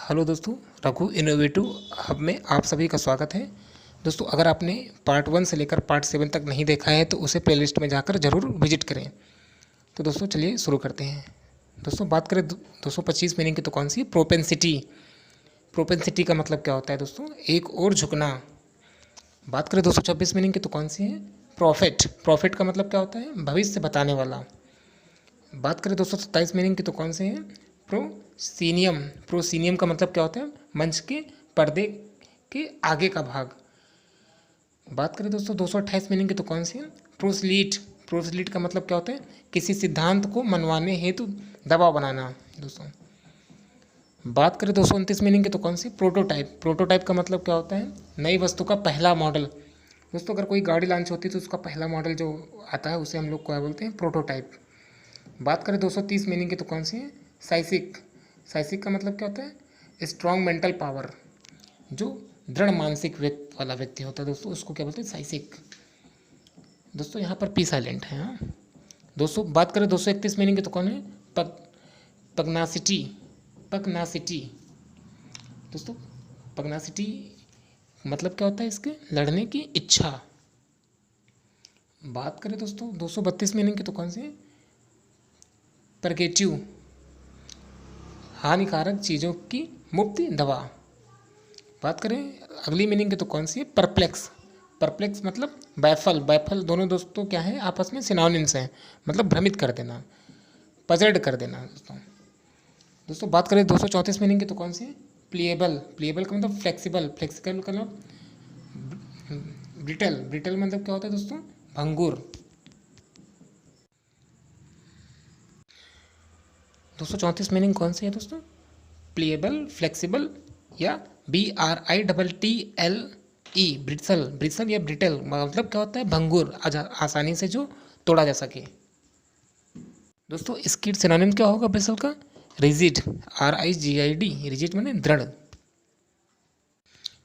Hello दोस्तों, Raghu innovative hub में आप सभी का स्वागत है। दोस्तों, अगर आपने पार्ट 1 से लेकर पार्ट 7 तक नहीं देखा है तो उसे प्लेलिस्ट में जाकर ज़रूर विजिट करें। तो दोस्तों चलिए शुरू करते हैं। दोस्तों बात करें 225 मीनिंग की तो कौन सी? प्रोपेंसिटी। प्रोपेंसिटी का मतलब क्या होता है दोस्तों? एक और झुकना। बात करें 226 मीनिंग की तो कौन सी है? प्रॉफिट। प्रॉफिट का मतलब क्या होता है? भविष्य बताने वाला। बात करें 227 मीनिंग की तो कौन सी है? प्रोसीनियम। प्रोसीनियम का मतलब क्या होता है? मंच के पर्दे के आगे का भाग। बात करें दोस्तों 228 मीनिंग की तो कौन सी है? प्रोसलीट। प्रोसलीट का मतलब क्या होता है? किसी सिद्धांत को मनवाने हेतु दबाव बनाना। दोस्तों बात करें 229 मीनिंग की तो कौन सी? प्रोटोटाइप। प्रोटोटाइप का मतलब क्या होता है? नई वस्तु का पहला मॉडल। दोस्तों अगर कोई गाड़ी लॉन्च होती है तो उसका पहला मॉडल जो आता है उसे हम लोग क्या बोलते हैं? प्रोटोटाइप। बात करें 230 मीनिंग की तो कौन सी है? साइसिक। साइसिक का मतलब क्या होता है? Strong mental power. जो दृढ़ मानसिक वाला व्यक्ति होता है दोस्तों उसको क्या बोलते हैं? साइसिक। दोस्तों यहाँ पर पी साइलेंट है। हाँ दोस्तों बात करें 231 मीनिंग की तो कौन है? पगनासिटी। पगनासिटी। दोस्तों पगनासिटी मतलब क्या होता है? इसके लड़ने की इच्छा। बात करें दोस्तों 232 मीनिंग की तो कौन सी है? परगेटिव। हानिकारक चीज़ों की मुफ्त दवा। बात करें अगली मीनिंग की तो कौन सी है? परप्लेक्स। परप्लेक्स मतलब बैफल। बैफल दोनों दोस्तों क्या है? आपस में सिनोनिम्स हैं, मतलब भ्रमित कर देना, पजल्ड कर देना। दोस्तों दोस्तों बात करें 234 मीनिंग की तो कौन सी है? प्लीएबल। प्लीएबल का मतलब फ्लेक्सिबल। फ्लेक्सिबल का मतलब ब्रिटल। ब्रिटल मतलब क्या होता है दोस्तों? भंगुर। 234 मीनिंग कौन सी है दोस्तों? प्लीएबल, फ्लेक्सिबल या BRITTLE ब्रिटल। ब्रिटल या ब्रिटल मतलब क्या होता है? भंगुर, आसानी से जो तोड़ा जा सके। दोस्तों इसकी सिनोनिम क्या होगा ब्रिटल का? रिजिड। RIGID। रिजिड माने दृढ़।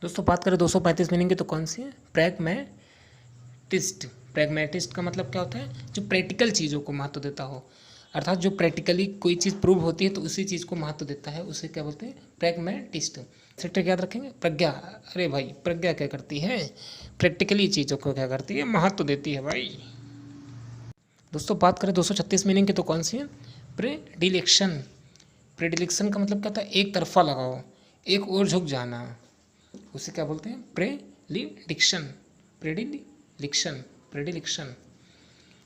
दोस्तों बात करें 235 मीनिंग की तो कौन सी है? प्रैग्मैटिस्ट। प्रैग्मैटिस्ट का मतलब क्या होता है? जो प्रैक्टिकल चीज़ों को महत्व देता हो, अर्थात जो प्रैक्टिकली कोई चीज़ प्रूव होती है तो उसी चीज़ को महत्व देता है, उसे क्या बोलते हैं? प्रैग्मैटिस्ट। सेक्टर याद रखेंगे। प्रज्ञा। अरे भाई प्रज्ञा क्या करती है? प्रैक्टिकली चीज़ों को क्या करती है? महत्व देती है भाई। दोस्तों बात करें 236 मीनिंग की तो कौन सी है? प्रेडिलेक्शन। प्रेडिलेक्शन का मतलब क्या होता है? एक तरफा लगाओ, एक ओर झुक जाना, उसे क्या बोलते हैं? प्रेडिक्शन। प्रेडिलिक्शन। प्रेडिलिक्शन।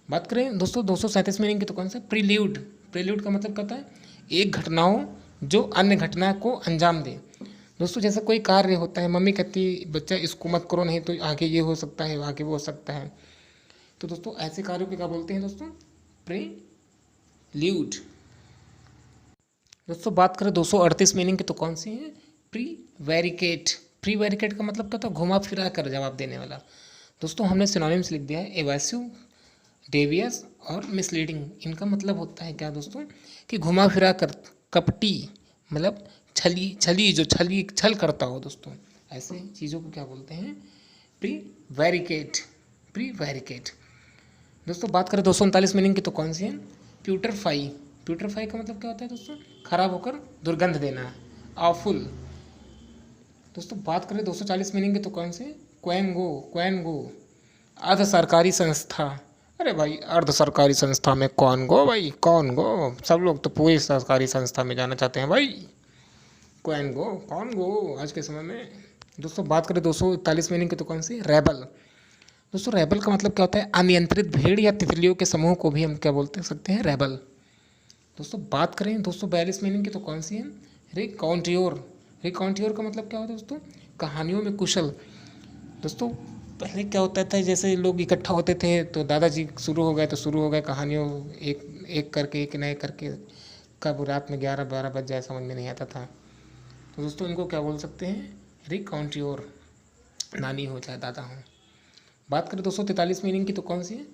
बात करें दोस्तों 237 मीनिंग की तो कौन सा? प्रील्यूड। प्रील्यूड का मतलब क्या होता है? एक घटनाओं जो अन्य घटना को अंजाम दे। दोस्तों जैसे कोई कार्य होता है, मम्मी कहती बच्चा इसको मत करो नहीं तो आगे ये हो सकता है, आगे वो हो सकता है। तो दोस्तों ऐसे कार्यों को क्या बोलते हैं दोस्तों? प्रील्यूड। दोस्तों बात करें 238 मीनिंग की तो कौन सी है? प्री वैरिकेट। प्री वैरिकेट का मतलब क्या होता है? घुमा फिरा कर जवाब देने वाला। दोस्तों हमने सिनोनिम्स लिख दिया है, एवासिव, डेवियस और मिसलीडिंग। इनका मतलब होता है क्या दोस्तों? कि घुमा फिरा कर, कपटी, मतलब छली, छली जो छल करता हो। दोस्तों ऐसे चीज़ों को क्या बोलते हैं? प्री वैरिकेट। प्री वैरिकेट। दोस्तों बात करें 239 मीनिंग की तो कौन सी है? प्यूटरफाई। प्यूटरफाई का मतलब क्या होता है दोस्तों? खराब होकर दुर्गंध देना, आवफुल। दोस्तों बात करें 240 मीनिंग की तो कौन सी? क्वैंगो। क्वैंगो अर्ध सरकारी संस्था। अरे भाई अर्ध सरकारी संस्था में कौन गो भाई? कौन गो? सब लोग तो पूरी सरकारी संस्था में जाना चाहते हैं भाई। कौन गो? कौन गो आज के समय में। दोस्तों बात करें 241 मीनिंग की तो कौन सी? रेबल। दोस्तों रेबल का मतलब क्या होता है? अनियंत्रित भीड़ या तितलियों के समूह को भी हम क्या बोलते सकते हैं? रेबल। दोस्तों बात करें 242 मीनिंग की तो कौन सी है? रिकाउंट्योर। रिकाउंट्योर का मतलब क्या होता है दोस्तों? कहानियों में कुशल। दोस्तों पहले क्या होता था? जैसे लोग इकट्ठा होते थे तो दादाजी शुरू हो गए तो शुरू हो गए कहानियों, एक एक करके, एक नए करके, कब रात में 11-12 बज जाए समझ में नहीं आता था। तो दोस्तों इनको क्या बोल सकते हैं? रिकाउंट्योर। नानी हो चाहे दादा हो। बात करें 243 मीनिंग की तो कौन सी है?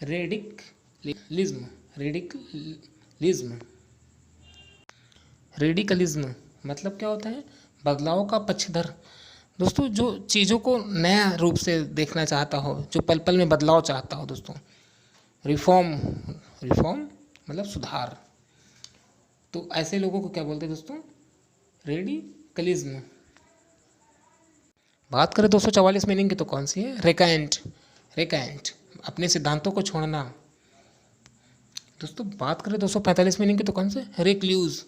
रेडिकलिज्म। रेडिकलिज्म। रेडिकलिज्म मतलब क्या होता है? बदलाव का पक्षधर। दोस्तों जो चीज़ों को नया रूप से देखना चाहता हो, जो पल पल में बदलाव चाहता हो दोस्तों। रिफॉर्म। रिफॉर्म मतलब सुधार। तो ऐसे लोगों को क्या बोलते हैं दोस्तों? रेडिकलिज्म। बात करें 244 मीनिंग की तो कौन सी है? रिकाइंट। रिकाइंट अपने सिद्धांतों को छोड़ना। दोस्तों बात करें 245 मीनिंग की तो कौन से? रिक्लूज।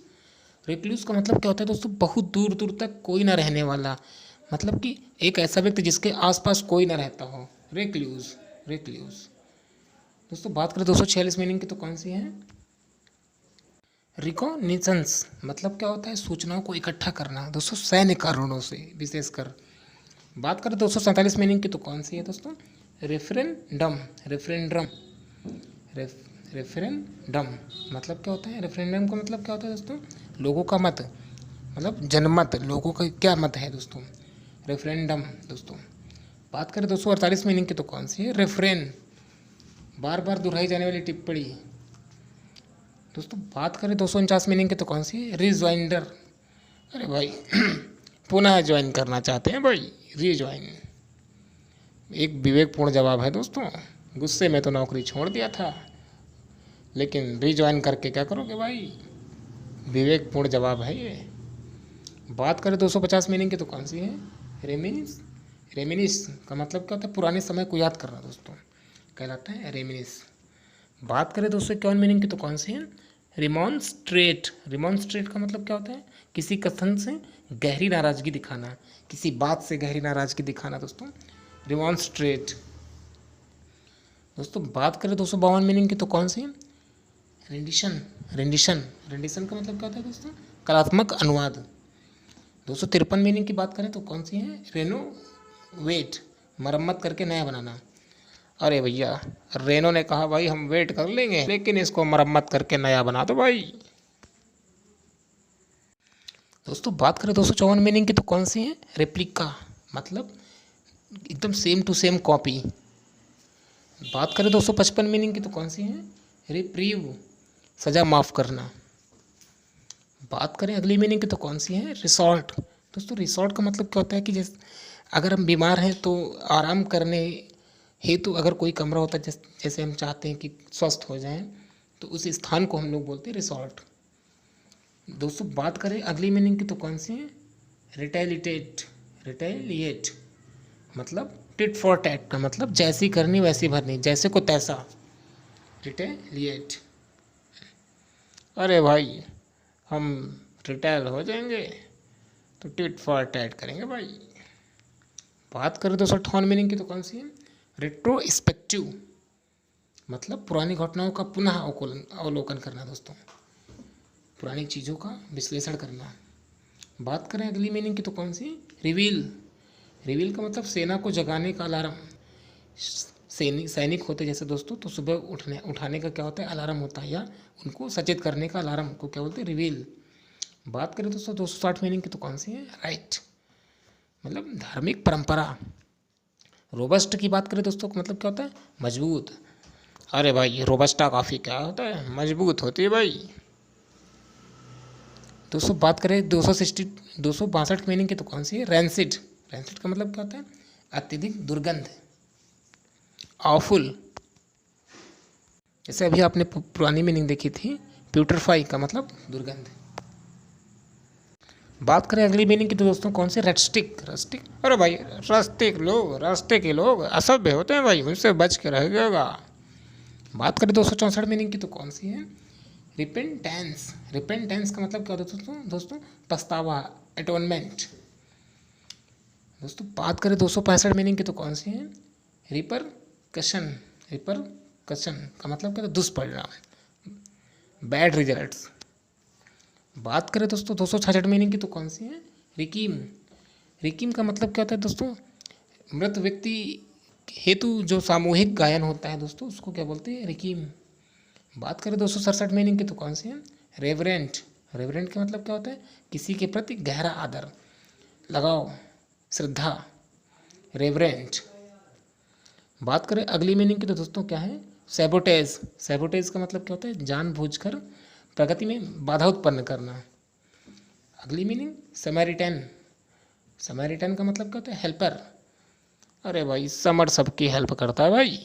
रिक्लूज का मतलब क्या होता है दोस्तों? बहुत दूर दूर तक कोई ना रहने वाला, मतलब कि एक ऐसा व्यक्ति जिसके आसपास कोई ना रहता हो। रिक्लूज। रिक्लूज। दोस्तों बात करें 246 मीनिंग की तो कौन सी है? रिकॉग्निशंस मतलब क्या होता है? सूचनाओं को इकट्ठा करना दोस्तों, सैन्य कारणों से विशेषकर। बात करें 247 मीनिंग की तो कौन सी है दोस्तों? रेफरेंडम। रेफरेंडम। रेफरेंडम मतलब क्या होता है? रेफरेंडम का मतलब क्या होता है दोस्तों? लोगों का मत, मतलब जनमत, लोगों का क्या मत है दोस्तों, रेफरेंडम दोस्तों। बात करें 248 मीनिंग की तो कौन सी है? रेफरेन, बार बार दोहराई जाने वाली टिप्पणी। दोस्तों बात करें 249 मीनिंग की तो कौन सी है? रिज्वाइंडर। अरे भाई पुनः ज्वाइन करना चाहते हैं भाई, रीज्वाइन। एक विवेकपूर्ण जवाब है दोस्तों। गुस्से में तो नौकरी छोड़ दिया था, लेकिन रीज्वाइन करके क्या करोगे भाई? विवेकपूर्ण जवाब है ये। बात करें 250 मीनिंग की तो कौन सी है? रेमिनिस। रेमिनिस का मतलब क्या होता है? पुराने समय को याद करना दोस्तों, कहलाता है रेमिनिस। बात करें 251 मीनिंग की तो कौन सी है? रिमॉन्स्ट्रेट। रिमॉन्स्ट्रेट का मतलब क्या होता है? किसी कथन से गहरी नाराजगी दिखाना, किसी बात से गहरी नाराजगी दिखाना दोस्तों, रिमॉन्स्ट्रेट। दोस्तों बात करें 252 मीनिंग की तो कौन सी है? रेंडिशन। रेंडिशन। रेंडिशन का मतलब क्या होता है दोस्तों? कलात्मक अनुवाद। 253 मीनिंग की बात करें तो कौन सी है? रेनोवेट, मरम्मत करके नया बनाना। अरे भैया रेनो ने कहा भाई हम वेट कर लेंगे, लेकिन इसको मरम्मत करके नया बना दो भाई। दोस्तों बात करें 254 मीनिंग की तो कौन सी है? रेप्लिका मतलब एकदम सेम टू सेम कॉपी। बात करें 255 मीनिंग की तो कौन सी है? रिप्रीव, सज़ा माफ़ करना। बात करें अगली मीनिंग की तो कौन सी है? रिसॉर्ट। दोस्तों रिसॉर्ट का मतलब क्या होता है कि जैसे अगर हम बीमार हैं तो आराम करने हेतु अगर कोई कमरा होता है, जैसे हम चाहते हैं कि स्वस्थ हो जाएं, तो उस स्थान को हम लोग बोलते हैं रिसॉर्ट। दोस्तों बात करें अगली मीनिंग की तो कौन सी है? रिटेलिटेट। रिटेलिएट मतलब टिट फॉर टैट का मतलब जैसी करनी वैसी भरनी, जैसे को तैसा, रिटेलिएट। अरे भाई हम रिटेल हो जाएंगे तो टिट फॉर टैट करेंगे भाई। बात करें 258 मीनिंग की तो कौन सी है? रेट्रोस्पेक्टिव मतलब पुरानी घटनाओं का पुनः अवलोकन करना दोस्तों, पुरानी चीज़ों का विश्लेषण करना। बात करें अगली मीनिंग की तो कौन सी? रिवील। रिवील का मतलब सेना को जगाने का अलार्म। सैनिक होते जैसे दोस्तों, तो सुबह उठाने का क्या होता है? अलार्म होता है, या उनको सचेत करने का अलार्म को क्या बोलते हैं? रिवील। बात करें दोस्तों 260 मीनिंग की तो कौन सी है? राइट मतलब धार्मिक परंपरा। रोबस्ट की बात करें दोस्तों, मतलब क्या होता है? मजबूत। अरे भाई रोबस्टा कॉफ़ी क्या होता है? मजबूत होती है भाई। दोस्तों बात करें 262 मीनिंग की तो कौन सी है? रैंसिड। रैंसिड का मतलब क्या होता है? अत्यधिक दुर्गंध, ऑफुल। जैसे अभी आपने पुरानी मीनिंग देखी थी, प्यूटरफाई का मतलब दुर्गंध। बात करें अगली मीनिंग की तो दोस्तों कौन से? रस्टिक। रस्टिक अरे भाई रस्टिक लोग, रास्ते के लोग असभ्य होते हैं भाई, उनसे बच के रहिएगा। बात करें 264 मीनिंग की तो कौन सी है? रिपेंटेंस। रिपेंटेंस का मतलब क्या होता है दोस्तों? दोस्तों पछतावा, एटोनमेंट। दोस्तों बात करें 265 मीनिंग की तो कौन सी है? रिपरकशन। रिपरकशन का मतलब क्या होता है? दुष्परिणाम, बैड रिजल्ट्स। बात करें दोस्तों 266 मीनिंग की तो कौन सी है? रिकीम। रिकीम का मतलब क्या होता है दोस्तों? मृत व्यक्ति हेतु जो सामूहिक गायन होता है दोस्तों, उसको क्या बोलते हैं? रिकीम। बात करें 267 मीनिंग की तो कौन सी है? रेवरेंट। रेवरेंट का मतलब क्या होता है? किसी के प्रति गहरा आदर, लगाव, श्रद्धा, रेवरेंट। बात करें अगली मीनिंग की तो दोस्तों क्या है? सैबोटेज। सैबोटेज का मतलब क्या होता है? जानबूझकर प्रगति में बाधा उत्पन्न करना। अगली मीनिंग समैरिटन। समैरिटन का मतलब क्या होता है? हेल्पर। अरे भाई समर सबकी हेल्प करता है भाई।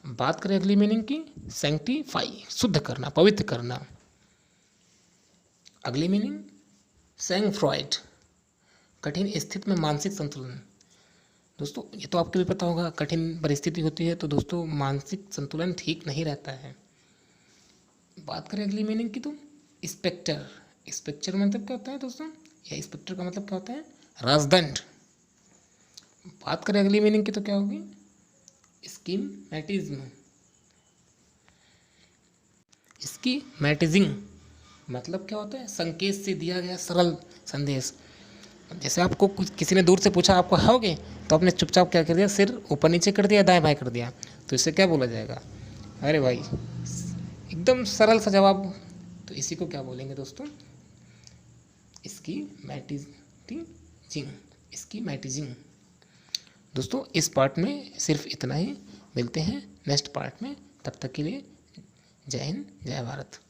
बात करें अगली मीनिंग की, सैंक्टिफाई शुद्ध करना, पवित्र करना। अगली मीनिंग सेंग फ्रॉइड, कठिन स्थिति में मानसिक संतुलन। दोस्तों ये तो आपको भी पता होगा, कठिन परिस्थिति होती है तो दोस्तों मानसिक संतुलन ठीक नहीं रहता है। बात करें अगली मीनिंग की तो इंस्पेक्टर। इंस्पेक्टर मतलब क्या होता है दोस्तों, या इंस्पेक्टर का मतलब क्या होता है, राजदंड। बात करें अगली मीनिंग की तो क्या होगी, स्कीमेटिज्म। स्कीमेटिजिंग मतलब क्या होता है, संकेत से दिया गया सरल संदेश। जैसे आपको कुछ किसी ने दूर से पूछा आप खाओगे, तो आपने चुपचाप क्या कर दिया, सिर ऊपर नीचे कर दिया, दाएं बाएं कर दिया, तो इससे क्या बोला जाएगा, अरे भाई एकदम सरल सा जवाब। तो इसी को क्या बोलेंगे दोस्तों, स्कीमेटिजिंग। दोस्तों इस पार्ट में सिर्फ इतना ही, मिलते हैं नेक्स्ट पार्ट में, तब तक के लिए जय हिंद जय भारत।